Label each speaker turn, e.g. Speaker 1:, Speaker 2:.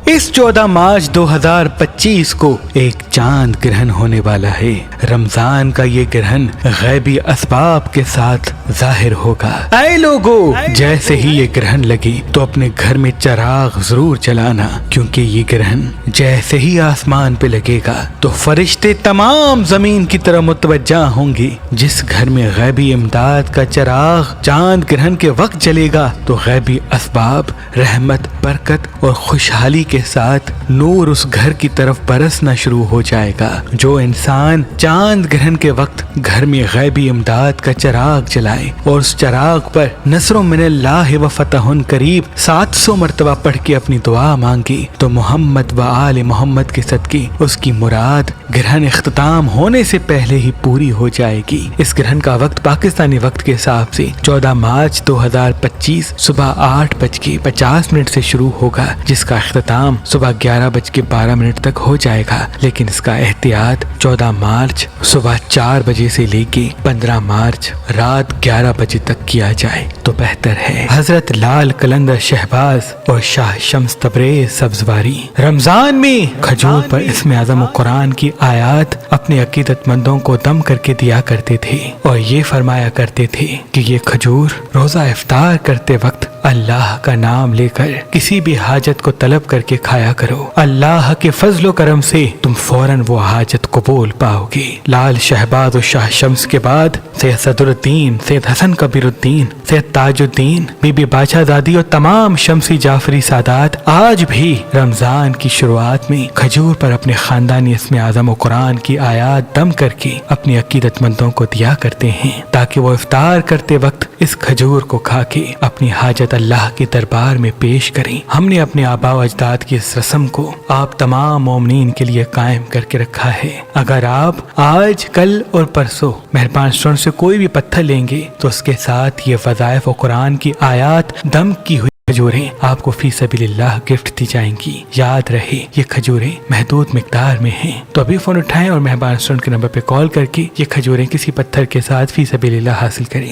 Speaker 1: اس 14 مارچ 2025 کو ایک چاند گرہن ہونے والا ہے۔ رمضان کا یہ گرہن غیبی اسباب کے ساتھ ظاہر ہوگا۔ اے لوگو، جیسے ہی یہ گرہن لگے تو اپنے گھر میں چراغ ضرور جلانا، کیونکہ یہ گرہن جیسے ہی آسمان پہ لگے گا تو فرشتے تمام زمین کی طرف متوجہ ہوں گے۔ جس گھر میں غیبی امداد کا چراغ چاند گرہن کے وقت جلے گا تو غیبی اسباب، رحمت، برکت اور خوشحالی کے ساتھ نور اس گھر کی طرف برسنا شروع ہو جائے گا۔ جو انسان چاند گرہن کے وقت گھر میں غیبی امداد کا چراغ جلائے اور اس چراغ پر نصر من اللہ و فتح قریب 700 مرتبہ پڑھ کے اپنی دعا مانگے تو محمد و آل محمد کے صدقے اس کی مراد گرہن اختتام ہونے سے پہلے ہی پوری ہو جائے گی۔ اس گرہن کا وقت پاکستانی وقت کے حساب سے 14 مارچ 2025 صبح 8:50 سے شروع ہوگا، جس کا اختتام صبح 11:12 تک ہو جائے گا، لیکن اس کا احتیاط 14 مارچ صبح 4 بجے سے لے کے 15 مارچ رات 11 بجے تک کیا جائے تو بہتر ہے۔ حضرت لال قلندر شہباز اور شاہ شمس تبریز سبزواری رمضان میں کھجور پر اسم اعظم و قرآن کی آیات اپنے عقیدت مندوں کو دم کر کے دیا کرتے تھے اور یہ فرمایا کرتے تھے کہ یہ کھجور روزہ افطار کرتے وقت اللہ کا نام لے کر کسی بھی حاجت کو طلب کر کے کھایا کرو، اللہ کے فضل و کرم سے تم فوراً وہ حاجت قبول پاؤ گے۔ لال شہباز و شاہ شمس کے بعد سید صدر الدین، سید حسن کبیر الدین، سید تاج الدین، بی بی بادشاہ زادی اور تمام شمسی جعفری سادات آج بھی رمضان کی شروعات میں کھجور پر اپنے خاندانی اسم اعظم و قرآن کی آیات دم کر کے اپنی عقیدت مندوں کو دیا کرتے ہیں تاکہ وہ افطار کرتے وقت اس کھجور کو کھا کے اپنی حاجت اللہ کے دربار میں پیش کریں۔ ہم نے اپنے آباء و اجداد کی اس رسم کو آپ تمام مومنین کے لیے قائم کر کے رکھا ہے۔ اگر آپ آج، کل اور پرسوں مہربان اسٹون سے کوئی بھی پتھر لیں گے تو اس کے ساتھ یہ وظائف و قرآن کی آیات دم کی ہوئی کھجوریں آپ کو فی سبیل اللہ گفٹ دی جائیں گی۔ یاد رہے یہ کھجوریں محدود مقدار میں ہیں، تو ابھی فون اٹھائیں اور مہربان اسٹون کے نمبر پہ کال کر کے یہ کھجوریں کسی پتھر کے ساتھ فی سبیل اللہ حاصل کریں۔